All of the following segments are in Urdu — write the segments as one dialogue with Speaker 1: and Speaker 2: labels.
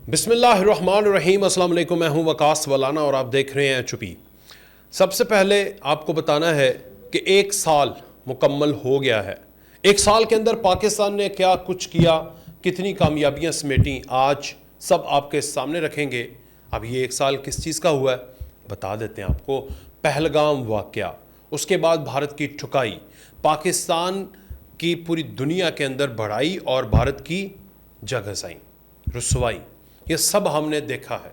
Speaker 1: بسم اللہ الرحمن الرحیم۔ السلام علیکم، میں ہوں وقاص ولانا اور آپ دیکھ رہے ہیں چپی۔ سب سے پہلے آپ کو بتانا ہے کہ 1 سال مکمل ہو گیا ہے۔ 1 سال کے اندر پاکستان نے کیا کچھ کیا، کتنی کامیابیاں سمیٹیں، آج سب آپ کے سامنے رکھیں گے۔ اب یہ 1 سال کس چیز کا ہوا ہے بتا دیتے ہیں آپ کو۔ پہلگام واقعہ، اس کے بعد بھارت کی ٹھکائی، پاکستان کی پوری دنیا کے اندر بڑھائی اور بھارت کی جگہزائی، رسوائی، یہ سب ہم نے دیکھا ہے۔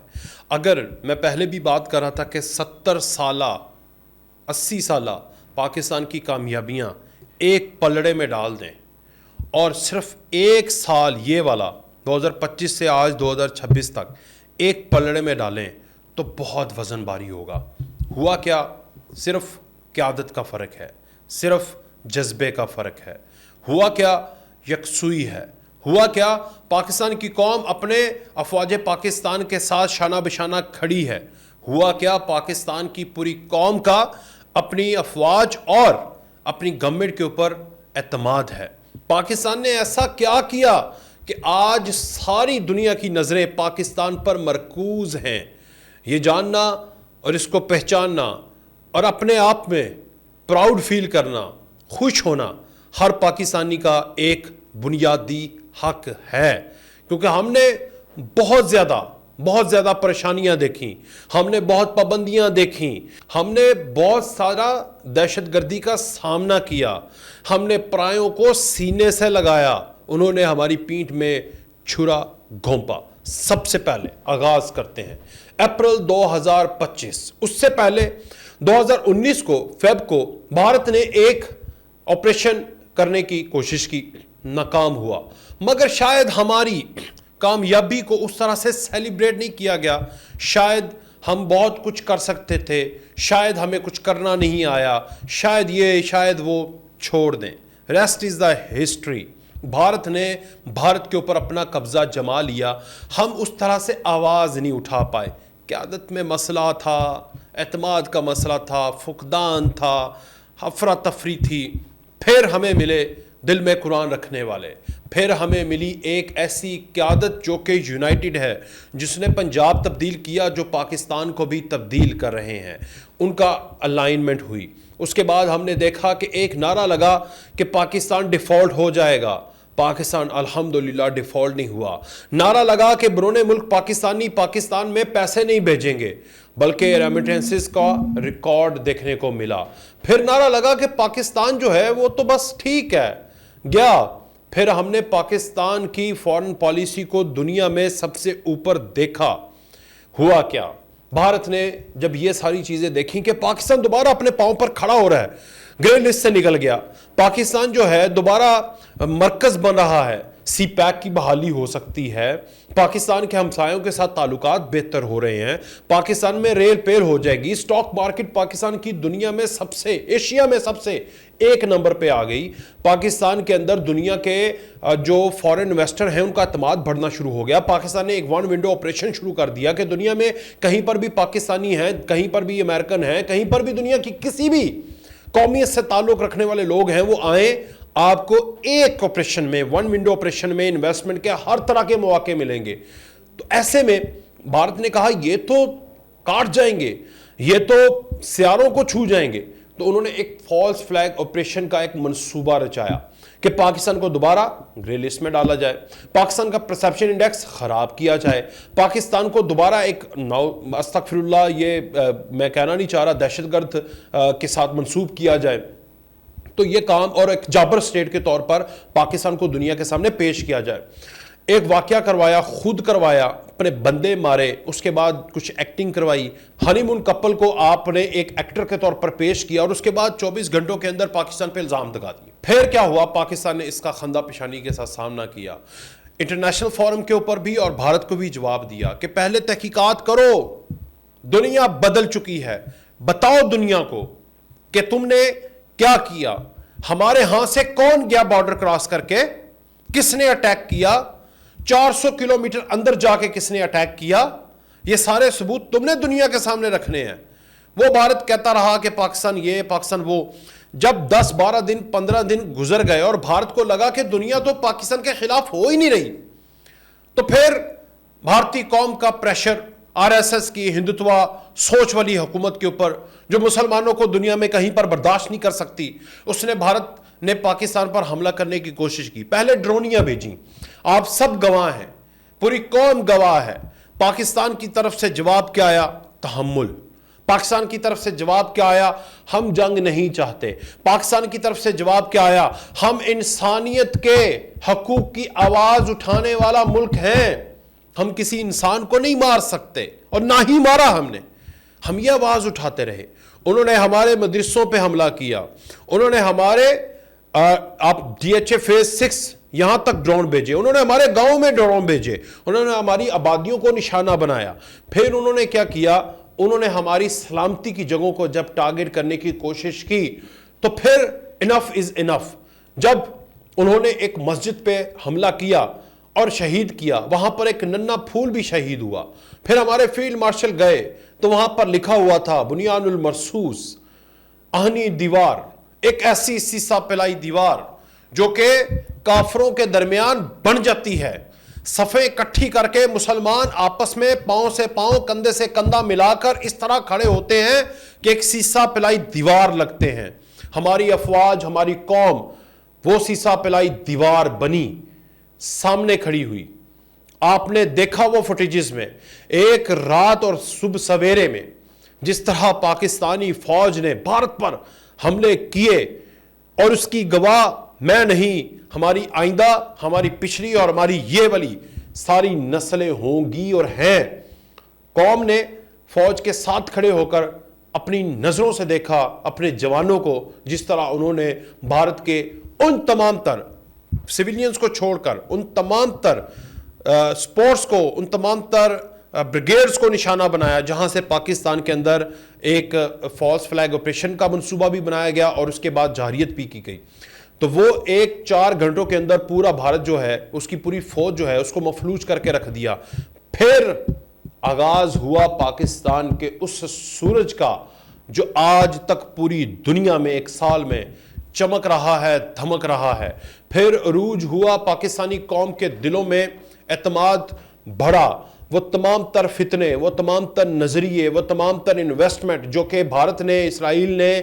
Speaker 1: اگر میں پہلے بھی بات کر رہا تھا کہ 70 سالہ 80 سالہ پاکستان کی کامیابیاں ایک پلڑے میں ڈال دیں اور صرف 1 سال یہ والا 2025 سے آج 2026 تک ایک پلڑے میں ڈالیں تو بہت وزن بھاری ہوگا۔ ہوا کیا؟ صرف قیادت کا فرق ہے، صرف جذبے کا فرق ہے۔ ہوا کیا؟ یکسوئی ہے۔ ہوا کیا؟ پاکستان کی قوم اپنے افواج پاکستان کے ساتھ شانہ بشانہ کھڑی ہے۔ ہوا کیا؟ پاکستان کی پوری قوم کا اپنی افواج اور اپنی گورنمنٹ کے اوپر اعتماد ہے۔ پاکستان نے ایسا کیا کیا کہ آج ساری دنیا کی نظریں پاکستان پر مرکوز ہیں۔ یہ جاننا اور اس کو پہچاننا اور اپنے آپ میں پراؤڈ فیل کرنا، خوش ہونا ہر پاکستانی کا ایک بنیادی حق ہے، کیونکہ ہم نے بہت زیادہ پریشانیاں دیکھیں، ہم نے بہت پابندیاں دیکھیں، ہم نے بہت سارا دہشت گردی کا سامنا کیا، ہم نے پرایوں کو سینے سے لگایا، انہوں نے ہماری پیٹھ میں چھرا گھونپا۔ سب سے پہلے آغاز کرتے ہیں اپریل 2025، اس سے پہلے 2019 کو فیب کو بھارت نے ایک آپریشن کرنے کی کوشش کی، ناکام ہوا، مگر شاید ہماری کامیابی کو اس طرح سے سیلیبریٹ نہیں کیا گیا۔ شاید ہم بہت کچھ کر سکتے تھے، شاید ہمیں کچھ کرنا نہیں آیا، شاید یہ شاید وہ، چھوڑ دیں، rest is the history. Bharat نے بھارت کے اوپر اپنا قبضہ جما لیا، ہم اس طرح سے آواز نہیں اٹھا پائے۔ قیادت میں مسئلہ تھا، اعتماد کا مسئلہ تھا، فقدان تھا، افراتفری تھی۔ پھر ہمیں ملے دل میں قرآن رکھنے والے، پھر ہمیں ملی ایک ایسی قیادت جو کہ یونائٹڈ ہے، جس نے پنجاب تبدیل کیا، جو پاکستان کو بھی تبدیل کر رہے ہیں، ان کا الائنمنٹ ہوئی۔ اس کے بعد ہم نے دیکھا کہ ایک نعرہ لگا کہ پاکستان ڈیفالٹ ہو جائے گا، پاکستان الحمدللہ ڈیفالٹ نہیں ہوا۔ نعرہ لگا کہ بیرون ملک پاکستانی پاکستان میں پیسے نہیں بھیجیں گے، بلکہ ریمیٹنسز کا ریکارڈ دیکھنے کو ملا۔ پھر نعرہ لگا کہ پاکستان جو ہے وہ تو بس ٹھیک ہے گیا۔ پھر ہم نے پاکستان کی فارن پالیسی کو دنیا میں سب سے اوپر دیکھا۔ ہوا کیا؟ بھارت نے جب یہ ساری چیزیں دیکھیں کہ پاکستان دوبارہ اپنے پاؤں پر کھڑا ہو رہا ہے، گرے لسٹ سے نکل گیا، پاکستان جو ہے دوبارہ مرکز بن رہا ہے، سی پیک کی بحالی ہو سکتی ہے، پاکستان کے ہمسایوں کے ساتھ تعلقات بہتر ہو رہے ہیں، پاکستان میں ریل پیل ہو جائے گی، سٹاک مارکیٹ پاکستان کی دنیا میں سب سے، ایشیا میں سب سے 1 نمبر پہ آ گئی۔ پاکستان کے اندر دنیا کے جو فورن انویسٹر ہیں ان کا اعتماد بڑھنا شروع ہو گیا۔ پاکستان نے ایک ون ونڈو آپریشن شروع کر دیا کہ دنیا میں کہیں پر بھی پاکستانی ہیں، کہیں پر بھی امریکن ہیں، کہیں پر بھی دنیا کی کسی بھی قومیت سے تعلق رکھنے والے لوگ ہیں، وہ آئیں، آپ کو ایک آپریشن میں، ون ونڈو آپریشن میں انویسٹمنٹ کے ہر طرح کے مواقع ملیں گے۔ تو ایسے میں بھارت نے کہا یہ تو کاٹ جائیں گے، یہ تو سیاروں کو چھو جائیں گے، تو انہوں نے ایک فالس فلیگ آپریشن کا ایک منصوبہ رچایا کہ پاکستان کو دوبارہ گرے لسٹ میں ڈالا جائے، پاکستان کا پرسیپشن انڈیکس خراب کیا جائے، پاکستان کو دوبارہ ایک استغفر اللہ، یہ میں کہنا نہیں چاہ رہا، دہشت گرد کے ساتھ منسوب کیا جائے۔ تو یہ کام اور ایک جابر سٹیٹ کے طور پر پاکستان کو دنیا کے سامنے پیش کیا جائے۔ ایک واقعہ کروایا، خود کروایا، اپنے بندے مارے، اس کے بعد کچھ ایکٹنگ کروائی، ہنی مون کپل کو آپ نے ایک ایکٹر کے طور پر پیش کیا اور اس کے بعد 24 گھنٹوں کے اندر پاکستان پہ الزام لگا دیے۔ پھر کیا ہوا؟ پاکستان نے اس کا خندہ پیشانی کے ساتھ سامنا کیا، انٹرنیشنل فورم کے اوپر بھی اور بھارت کو بھی جواب دیا کہ پہلے تحقیقات کرو، دنیا بدل چکی ہے، بتاؤ دنیا کو کہ تم نے کیا کیا، ہمارے ہاں سے کون گیا بارڈر کراس کر کے، کس نے اٹیک کیا، 400 کلومیٹر اندر جا کے کس نے اٹیک کیا، یہ سارے ثبوت تم نے دنیا کے سامنے رکھنے ہیں۔ وہ بھارت کہتا رہا کہ پاکستان یہ، پاکستان وہ۔ جب 10 12 دن 15 دن گزر گئے اور بھارت کو لگا کہ دنیا تو پاکستان کے خلاف ہو ہی نہیں رہی، تو پھر بھارتی قوم کا پریشر RSS کی ہندوتوا سوچ والی حکومت کے اوپر جو مسلمانوں کو دنیا میں کہیں پر برداشت نہیں کر سکتی، اس نے بھارت نے پاکستان پر حملہ کرنے کی کوشش کی، پہلے ڈرونیاں بھیجیں، آپ سب گواہ ہیں، پوری قوم گواہ ہے۔ پاکستان کی طرف سے جواب کیا آیا؟ تحمل۔ پاکستان کی طرف سے جواب کیا آیا؟ ہم جنگ نہیں چاہتے۔ پاکستان کی طرف سے جواب کیا آیا؟ ہم انسانیت کے حقوق کی آواز اٹھانے والا ملک ہیں، ہم کسی انسان کو نہیں مار سکتے، اور نہ ہی مارا ہم نے، ہم یہ آواز اٹھاتے رہے۔ انہوں نے ہمارے مدرسوں پہ حملہ کیا، انہوں نے ہمارے آپ DHA فیز 6 یہاں تک ڈرون بھیجے، انہوں نے ہمارے گاؤں میں ڈرون بھیجے، انہوں نے ہماری آبادیوں کو نشانہ بنایا۔ پھر انہوں نے کیا کیا؟ انہوں نے ہماری سلامتی کی جگہوں کو جب ٹارگٹ کرنے کی کوشش کی تو پھر انف از انف۔ جب انہوں نے ایک مسجد پہ حملہ کیا اور شہید کیا، وہاں پر ایک ننھا پھول بھی شہید ہوا۔ پھر ہمارے فیلڈ مارشل گئے تو وہاں پر لکھا ہوا تھا بنیان المرصوص، آہنی دیوار، ایک ایسی سیسا پلائی دیوار جو کہ کافروں کے درمیان بن جاتی ہے۔ صفیں اکٹھی کر کے مسلمان آپس میں پاؤں سے پاؤں، کندھے سے کندھا ملا کر اس طرح کھڑے ہوتے ہیں کہ ایک سیسا پلائی دیوار لگتے ہیں۔ ہماری افواج، ہماری قوم وہ سیسا پلائی دیوار بنی، سامنے کھڑی ہوئی۔ آپ نے دیکھا وہ فوٹیجز میں ایک رات اور صبح سویرے میں جس طرح پاکستانی فوج نے بھارت پر حملے کیے، اور اس کی گواہ میں نہیں، ہماری آئندہ، ہماری پچھلی اور ہماری یہ والی ساری نسلیں ہوں گی اور ہیں۔ قوم نے فوج کے ساتھ کھڑے ہو کر اپنی نظروں سے دیکھا اپنے جوانوں کو، جس طرح انہوں نے بھارت کے ان تمام تر سویلینز کو چھوڑ کر، ان تمام تر سپورٹس کو، ان تمام تر بریگیڈز کو نشانہ بنایا جہاں سے پاکستان کے اندر ایک فالس فلیگ آپریشن کا منصوبہ بھی بنایا گیا اور اس کے بعد جارحیت بھی کی گئی۔ تو وہ 4 گھنٹوں کے اندر پورا بھارت جو ہے، اس کی پوری فوج جو ہے، اس کو مفلوج کر کے رکھ دیا۔ پھر آغاز ہوا پاکستان کے اس سورج کا جو آج تک پوری دنیا میں ایک سال میں چمک رہا ہے، دھمک رہا ہے۔ پھر عروج ہوا پاکستانی قوم کے دلوں میں، اعتماد بڑھا۔ وہ تمام تر فتنے، وہ تمام تر نظریے، وہ تمام تر انویسٹمنٹ جو کہ بھارت نے، اسرائیل نے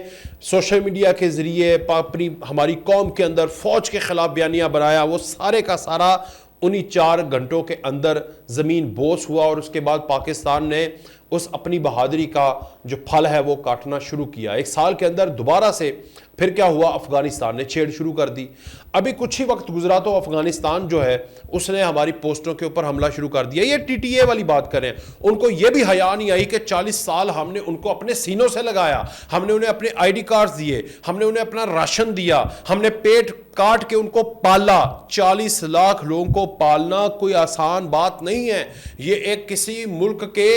Speaker 1: سوشل میڈیا کے ذریعے اپنی ہماری قوم کے اندر فوج کے خلاف بیانیہ بنایا، وہ سارے کا سارا انہی 4 گھنٹوں کے اندر زمین بوس ہوا، اور اس کے بعد پاکستان نے اس اپنی بہادری کا جو پھل ہے وہ کاٹنا شروع کیا۔ 1 سال کے اندر دوبارہ سے پھر کیا ہوا؟ افغانستان نے چھیڑ شروع کر دی۔ ابھی کچھ ہی وقت گزرا تو افغانستان جو ہے اس نے ہماری پوسٹوں کے اوپر حملہ شروع کر دیا۔ یہ TTA والی بات کریں، ان کو یہ بھی حیا نہیں آئی کہ 40 سال ہم نے ان کو اپنے سینوں سے لگایا، ہم نے انہیں اپنے ID کارڈز دیے، ہم نے انہیں اپنا راشن دیا، ہم نے پیٹ کاٹ کے ان کو پالا۔ 40 لاکھ لوگوں کو پالنا کوئی آسان بات نہیں ہے۔ یہ ایک کسی ملک کے،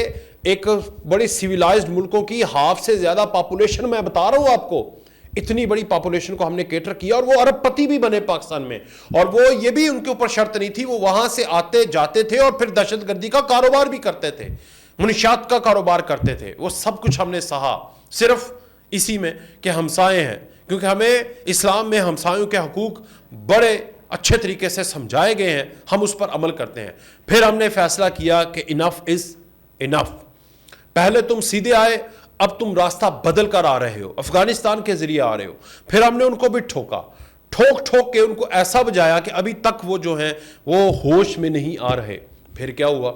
Speaker 1: ایک بڑی سیویلائزڈ ملکوں کی ہاف سے زیادہ پاپولیشن، میں بتا رہا ہوں آپ کو، اتنی بڑی پاپولیشن کو ہم نے کیٹر کیا، اور وہ ارب پتی بھی بنے پاکستان میں۔ اور وہ یہ بھی ان کے اوپر شرط نہیں تھی، وہ وہاں سے آتے جاتے تھے اور پھر دہشت گردی کا کاروبار بھی کرتے تھے، منشیات کا کاروبار کرتے تھے۔ وہ سب کچھ ہم نے سہا، صرف اسی میں کہ ہمسائے ہیں، کیونکہ ہمیں اسلام میں ہمسایوں کے حقوق بڑے اچھے طریقے سے سمجھائے گئے ہیں، ہم اس پر عمل کرتے ہیں۔ پھر ہم نے فیصلہ کیا کہ انف از انف۔ پہلے تم سیدھے آئے، اب تم راستہ بدل کر آ رہے ہو، افغانستان کے ذریعے آ رہے ہو۔ پھر ہم نے ان کو بھی ٹھوکا، ٹھوک کے ان کو ایسا بجایا کہ ابھی تک وہ جو ہیں وہ ہوش میں نہیں آ رہے۔ پھر کیا ہوا؟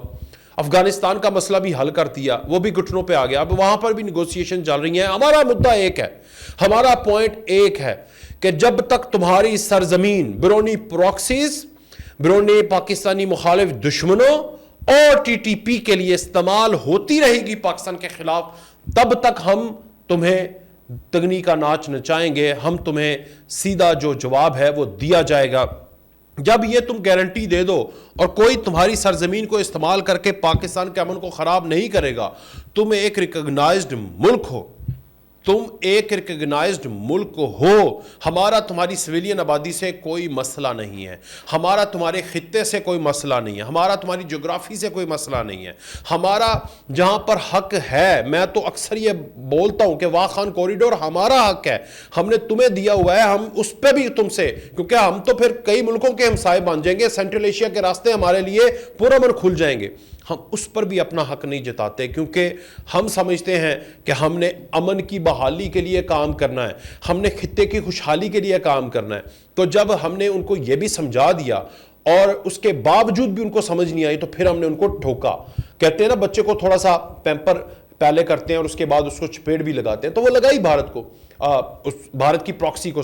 Speaker 1: افغانستان کا مسئلہ بھی حل کر دیا، وہ بھی گھٹنوں پہ آ گیا، اب وہاں پر بھی نیگوسیشن چل رہی ہیں۔ ہمارا مدعا ایک ہے، ہمارا پوائنٹ ایک ہے کہ جب تک تمہاری سرزمین بیرونی پراکسیز، بیرونی پاکستانی مخالف دشمنوں اور TTP کے لیے استعمال ہوتی رہے گی پاکستان کے خلاف، تب تک ہم تمہیں تگنی کا ناچ نچائیں گے، ہم تمہیں سیدھا جو جواب ہے وہ دیا جائے گا۔ جب یہ تم گارنٹی دے دو اور کوئی تمہاری سرزمین کو استعمال کر کے پاکستان کے امن کو خراب نہیں کرے گا، تم ایک ریکگنائزڈ ملک ہو، تم ایک ریکگنائزڈ ملک ہو، ہمارا تمہاری سویلین آبادی سے کوئی مسئلہ نہیں ہے، ہمارا تمہارے خطے سے کوئی مسئلہ نہیں ہے، ہمارا تمہاری جغرافی سے کوئی مسئلہ نہیں ہے، ہمارا جہاں پر حق ہے، میں تو اکثر یہ بولتا ہوں کہ واہ خان کوریڈور ہمارا حق ہے، ہم نے تمہیں دیا ہوا ہے، ہم اس پہ بھی تم سے، کیونکہ ہم تو پھر کئی ملکوں کے ہمسائے بن جائیں گے، سینٹرل ایشیا کے راستے ہمارے لیے پورا من کھل جائیں گے، ہم اس پر بھی اپنا حق نہیں جتاتے، کیونکہ ہم سمجھتے ہیں کہ ہم نے امن کی بحالی کے لیے کام کرنا ہے، ہم نے خطے کی خوشحالی کے لیے کام کرنا ہے۔ تو جب ہم نے ان کو یہ بھی سمجھا دیا اور اس کے باوجود بھی ان کو سمجھ نہیں آئی، تو پھر ہم نے ان کو ٹھوکا۔ کہتے ہیں نا بچے کو تھوڑا سا پیمپر پہلے کرتے ہیں اور اس کے بعد اس کو چپیڑ بھی لگاتے ہیں، تو وہ لگائی بھارت کو، بھارت کی پراکسی کو،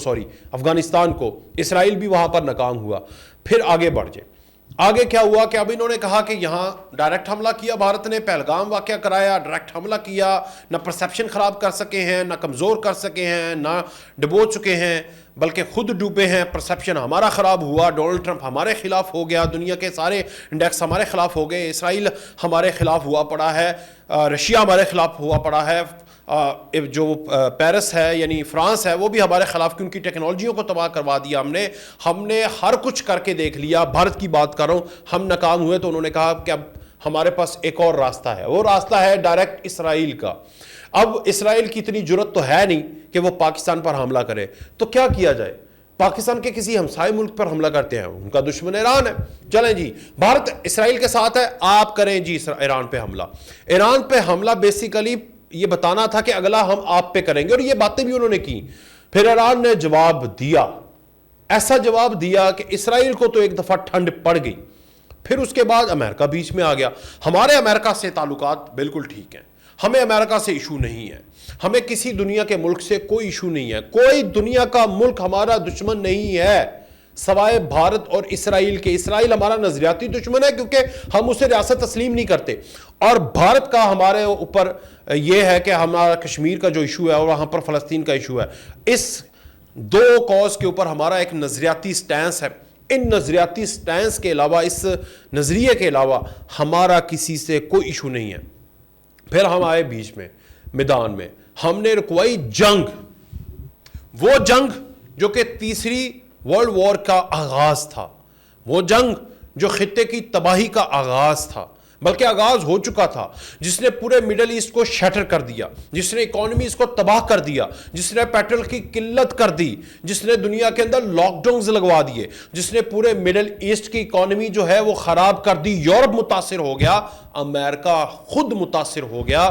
Speaker 1: افغانستان کو۔ اسرائیل بھی وہاں پر ناکام ہوا۔ پھر آگے بڑھ جائے، آگے کیا ہوا کہ اب انہوں نے کہا کہ یہاں ڈائریکٹ حملہ کیا بھارت نے، پہلگام واقعہ کرایا، ڈائریکٹ حملہ کیا، نہ پرسیپشن خراب کر سکے ہیں، نہ کمزور کر سکے ہیں، نہ ڈبو چکے ہیں، بلکہ خود ڈوبے ہیں۔ پرسیپشن ہمارا خراب ہوا، ڈونلڈ ٹرمپ ہمارے خلاف ہو گیا، دنیا کے سارے انڈیکس ہمارے خلاف ہو گئے، اسرائیل ہمارے خلاف ہوا پڑا ہے، رشیا ہمارے خلاف ہوا پڑا ہے، جو پیرس ہے یعنی فرانس ہے وہ بھی ہمارے خلاف، کی ان کی ٹیکنالوجیوں کو تباہ کروا دیا ہم نے ہر کچھ کر کے دیکھ لیا۔ بھارت کی بات کر رہا ہوں، ہم ناکام ہوئے تو انہوں نے کہا کہ اب ہمارے پاس ایک اور راستہ ہے، وہ راستہ ہے ڈائریکٹ اسرائیل کا۔ اب اسرائیل کی اتنی جرت تو ہے نہیں کہ وہ پاکستان پر حملہ کرے، تو کیا کیا جائے؟ پاکستان کے کسی ہمسائے ملک پر حملہ کرتے ہیں، ان کا دشمن ایران ہے، چلیں جی بھارت اسرائیل کے ساتھ ہے، آپ کریں جی ایران پہ حملہ۔ ایران پہ حملہ بیسیکلی یہ بتانا تھا کہ اگلا ہم آپ پہ کریں گے، اور یہ باتیں بھی انہوں نے کی۔ پھر ایران نے جواب دیا، ایسا جواب دیا کہ اسرائیل کو تو ایک دفعہ ٹھنڈ پڑ گئی۔ پھر اس کے بعد امریکہ بیچ میں آ گیا۔ ہمارے امریکہ سے تعلقات بالکل ٹھیک ہیں، ہمیں امریکہ سے ایشو نہیں ہے، ہمیں کسی دنیا کے ملک سے کوئی ایشو نہیں ہے، کوئی دنیا کا ملک ہمارا دشمن نہیں ہے سوائے بھارت اور اسرائیل کے۔ اسرائیل ہمارا نظریاتی دشمن ہے کیونکہ ہم اسے ریاست تسلیم نہیں کرتے، اور بھارت کا ہمارے اوپر یہ ہے کہ ہمارا کشمیر کا جو ایشو ہے اور وہاں پر فلسطین کا ایشو ہے، اس دو کوز کے اوپر ہمارا ایک نظریاتی سٹینس ہے۔ ان نظریاتی سٹینس کے علاوہ، اس نظریے کے علاوہ ہمارا کسی سے کوئی ایشو نہیں ہے۔ پھر ہم آئے بیچ میں میدان میں، ہم نے رکوائی جنگ، وہ جنگ جو کہ تیسری ورلڈ وار کا آغاز تھا، وہ جنگ جو خطے کی تباہی کا آغاز تھا، بلکہ آغاز ہو چکا تھا، جس نے پورے مڈل ایسٹ کو شیٹر کر دیا، جس نے اکانومیز کو تباہ کر دیا، جس نے پیٹرول کی قلت کر دی، جس نے دنیا کے اندر لاک ڈاؤنز لگوا دیے، جس نے پورے مڈل ایسٹ کی اکانومی جو ہے وہ خراب کر دی۔ یورپ متاثر ہو گیا، امریکہ خود متاثر ہو گیا،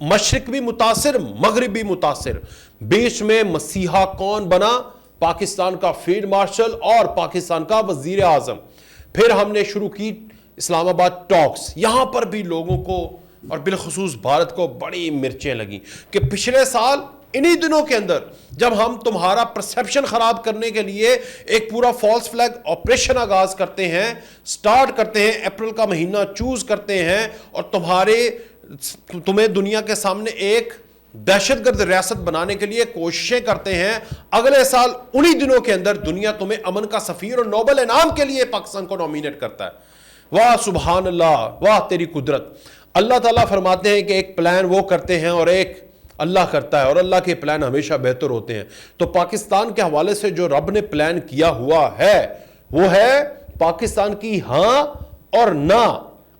Speaker 1: مشرق بھی متاثر، مغرب بھی متاثر۔ بیچ میں مسیحا کون بنا؟ پاکستان کا فیلڈ مارشل اور پاکستان کا وزیر اعظم۔ پھر ہم نے شروع کی اسلام آباد ٹاکس، یہاں پر بھی لوگوں کو اور بالخصوص بھارت کو بڑی مرچیں لگیں کہ پچھلے سال انہی دنوں کے اندر جب ہم تمہارا پرسیپشن خراب کرنے کے لیے ایک پورا فالس فلیگ آپریشن آغاز کرتے ہیں، سٹارٹ کرتے ہیں، اپریل کا مہینہ چوز کرتے ہیں، اور تمہیں دنیا کے سامنے ایک دہشت گرد ریاست بنانے کے لیے کوششیں کرتے ہیں، اگلے سال انہی دنوں کے اندر دنیا تمہیں امن کا سفیر اور نوبل انعام کے لیے پاکستان کو نومینیٹ کرتا ہے۔ واہ سبحان اللہ، واہ تیری قدرت۔ اللہ تعالیٰ فرماتے ہیں کہ ایک پلان وہ کرتے ہیں اور ایک اللہ کرتا ہے، اور اللہ کے پلان ہمیشہ بہتر ہوتے ہیں۔ تو پاکستان کے حوالے سے جو رب نے پلان کیا ہوا ہے وہ ہے پاکستان کی ہاں اور نہ،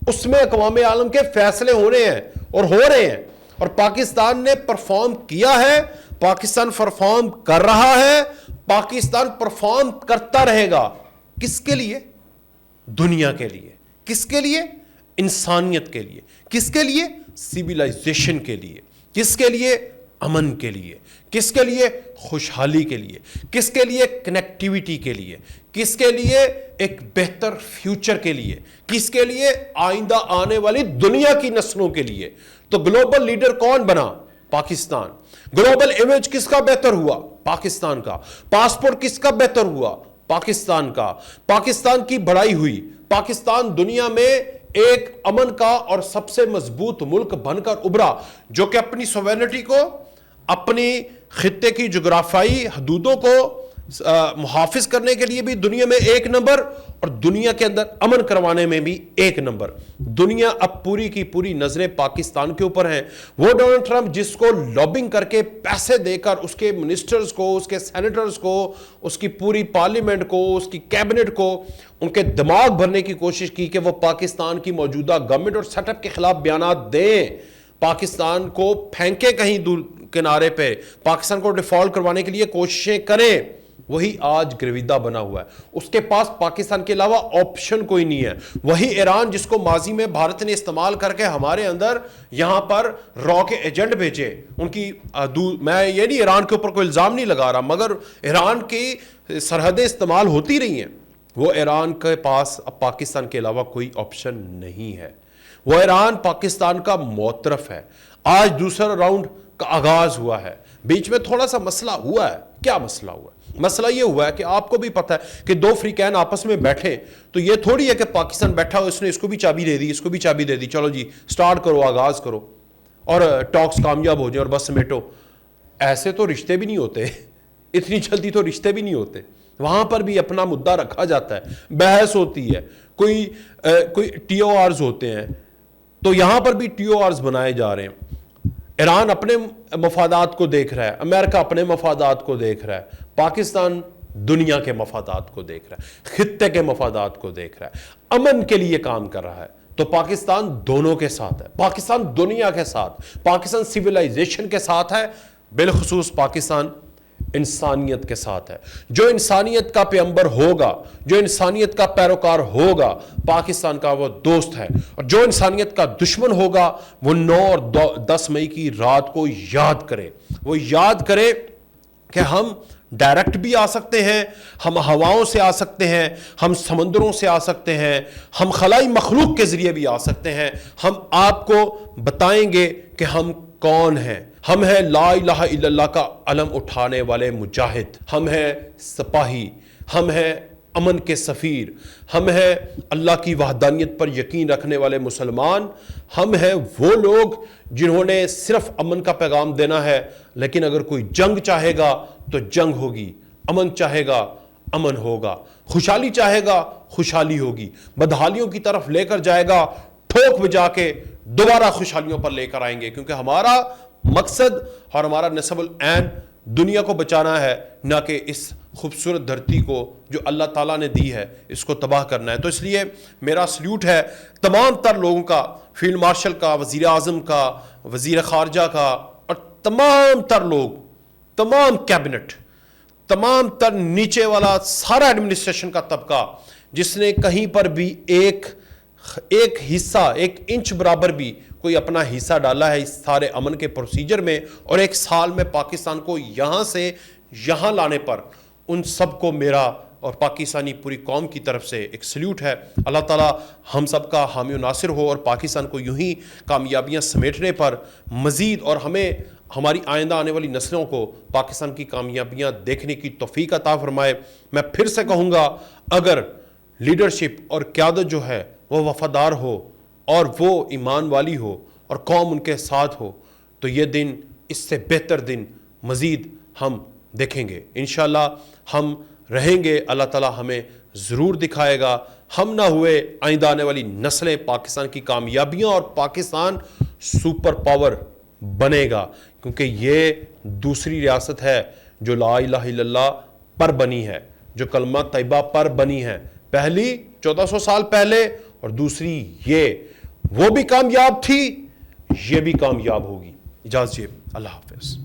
Speaker 1: اس میں اقوام عالم کے فیصلے ہونے ہیں اور ہو رہے ہیں، اور پاکستان نے پرفارم کیا ہے، پاکستان پرفارم کر رہا ہے، پاکستان پرفارم کرتا رہے گا۔ کس کے لیے؟ دنیا کے لیے۔ کس کے لیے؟ انسانیت کے لیے۔ کس کے لیے؟ سیویلائزیشن کے لیے۔ کس کے لیے؟ امن کے لیے۔ کس کے لیے؟ خوشحالی کے لیے۔ کس کے لیے؟ کنیکٹیویٹی کے لیے۔ کس کے لیے؟ ایک بہتر فیوچر کے لیے۔ کس کے لیے؟ آئندہ آنے والی دنیا کی نسلوں کے لیے۔ تو گلوبل لیڈر کون بنا؟ پاکستان۔ گلوبل امیج کس کا بہتر ہوا؟ پاکستان کا۔ پاسپورٹ کس کا بہتر ہوا؟ پاکستان کا۔ پاکستان کی بڑائی ہوئی، پاکستان دنیا میں ایک امن کا اور سب سے مضبوط ملک بن کر ابھرا، جو کہ اپنی سوورنٹی کو، اپنی خطے کی جغرافیائی حدودوں کو محافظ کرنے کے لیے بھی دنیا میں ایک نمبر، اور دنیا کے اندر امن کروانے میں بھی ایک نمبر۔ دنیا اب پوری کی پوری نظریں پاکستان کے اوپر ہیں۔ وہ ڈونلڈ ٹرمپ جس کو لابنگ کر کے پیسے دے کر اس کے منسٹرز کو، اس کے سینیٹرز کو، اس کی پوری پارلیمنٹ کو، اس کی کیبنٹ کو ان کے دماغ بھرنے کی کوشش کی کہ وہ پاکستان کی موجودہ گورنمنٹ اور سیٹ اپ کے خلاف بیانات دیں، پاکستان کو پھینکے کہیں دور کنارے پہ، پاکستان کو ڈیفالٹ کروانے کے لیے کوششیں کریں۔ وہی آج گرویدہ بنا ہوا ہے. اس کے پاس پاکستان کے علاوہ آپشن کوئی نہیں ہے. وہی ایران جس کو ماضی میں بھارت نے استعمال کر کے ہمارے اندر یہاں پر را کے ایجنٹ بھیجے, ان کی میں یہ نہیں ایران کے اوپر کوئی الزام نہیں لگا رہا, مگر ایران کی سرحدیں استعمال ہوتی رہی ہیں. وہ ایران کے پاس اب پاکستان کے علاوہ کوئی آپشن نہیں ہے. وہ ایران پاکستان کا معترف ہے. آج دوسرا راؤنڈ کا آغاز ہوا ہے. بیچ میں تھوڑا سا مسئلہ ہوا ہے. کیا مسئلہ ہوا ہے؟ مسئلہ یہ ہوا ہے کہ آپ کو بھی پتہ ہے کہ دو فریقین آپس میں بیٹھے تو یہ تھوڑی ہے کہ پاکستان بیٹھا ہو, اس نے اس کو بھی چابی دے دی, اس کو بھی چابی دے دی, چلو جی سٹارٹ کرو, آغاز کرو اور ٹاکس کامیاب ہو جائیں اور بس سمیٹو. ایسے تو رشتے بھی نہیں ہوتے, اتنی جلدی تو رشتے بھی نہیں ہوتے. وہاں پر بھی اپنا مدعا رکھا جاتا ہے, بحث ہوتی ہے, کوئی ٹی او آرز ہوتے ہیں. تو یہاں پر بھی ٹی او آرز بنائے جا رہے ہیں. ایران اپنے مفادات کو دیکھ رہا ہے, امریکہ اپنے مفادات کو دیکھ رہا ہے, پاکستان دنیا کے مفادات کو دیکھ رہا ہے, خطے کے مفادات کو دیکھ رہا ہے, امن کے لیے کام کر رہا ہے. تو پاکستان دونوں کے ساتھ ہے, پاکستان دنیا کے ساتھ, پاکستان سویلائزیشن کے ساتھ ہے, بالخصوص پاکستان انسانیت کے ساتھ ہے. جو انسانیت کا پیغمبر ہوگا, جو انسانیت کا پیروکار ہوگا, پاکستان کا وہ دوست ہے. اور جو انسانیت کا دشمن ہوگا وہ 9 اور 10 مئی کی رات کو یاد کرے. وہ یاد کرے کہ ہم ڈائریکٹ بھی آ سکتے ہیں, ہم ہواؤں سے آ سکتے ہیں, ہم سمندروں سے آ سکتے ہیں, ہم خلائی مخلوق کے ذریعے بھی آ سکتے ہیں. ہم آپ کو بتائیں گے کہ ہم کون ہیں. ہم ہیں لا الہ الا اللہ کا علم اٹھانے والے مجاہد, ہم ہیں سپاہی, ہم ہیں امن کے سفیر, ہم ہیں اللہ کی وحدانیت پر یقین رکھنے والے مسلمان, ہم ہیں وہ لوگ جنہوں نے صرف امن کا پیغام دینا ہے. لیکن اگر کوئی جنگ چاہے گا تو جنگ ہوگی, امن چاہے گا امن ہوگا, خوشحالی چاہے گا خوشحالی ہوگی, بدحالیوں کی طرف لے کر جائے گا, ٹھوک بجا کے دوبارہ خوشحالیوں پر لے کر آئیں گے. کیونکہ ہمارا مقصد اور ہمارا نصب العین دنیا کو بچانا ہے, نہ کہ اس خوبصورت دھرتی کو جو اللہ تعالیٰ نے دی ہے اس کو تباہ کرنا ہے. تو اس لیے میرا سلیوٹ ہے تمام تر لوگوں کا, فیلڈ مارشل کا, وزیر اعظم کا, وزیر خارجہ کا, اور تمام تر لوگ, تمام کیبنٹ, تمام تر نیچے والا سارا ایڈمنسٹریشن کا طبقہ جس نے کہیں پر بھی ایک حصہ, 1 انچ برابر بھی کوئی اپنا حصہ ڈالا ہے اس سارے امن کے پروسیجر میں, اور 1 سال میں پاکستان کو یہاں سے یہاں لانے پر, ان سب کو میرا اور پاکستانی پوری قوم کی طرف سے ایک سلیوٹ ہے. اللہ تعالیٰ ہم سب کا حامی و ناصر ہو, اور پاکستان کو یوں ہی کامیابیاں سمیٹنے پر مزید, اور ہمیں ہماری آئندہ آنے والی نسلوں کو پاکستان کی کامیابیاں دیکھنے کی توفیق عطا فرمائے. میں پھر سے کہوں گا, اگر لیڈرشپ اور قیادت جو ہے وہ وفادار ہو اور وہ ایمان والی ہو اور قوم ان کے ساتھ ہو, تو یہ دن اس سے بہتر دن مزید ہم دیکھیں گے. انشاءاللہ ہم رہیں گے, اللہ تعالیٰ ہمیں ضرور دکھائے گا. ہم نہ ہوئے آئندہ آنے والی نسلیں پاکستان کی کامیابیاں, اور پاکستان سپر پاور بنے گا. کیونکہ یہ دوسری ریاست ہے جو لا الہ الا اللہ پر بنی ہے, جو کلمہ طیبہ پر بنی ہے. پہلی 1400 سال پہلے, اور دوسری یہ, وہ بھی کامیاب تھی, یہ بھی کامیاب ہوگی. اجازت دیجیے, اللہ حافظ.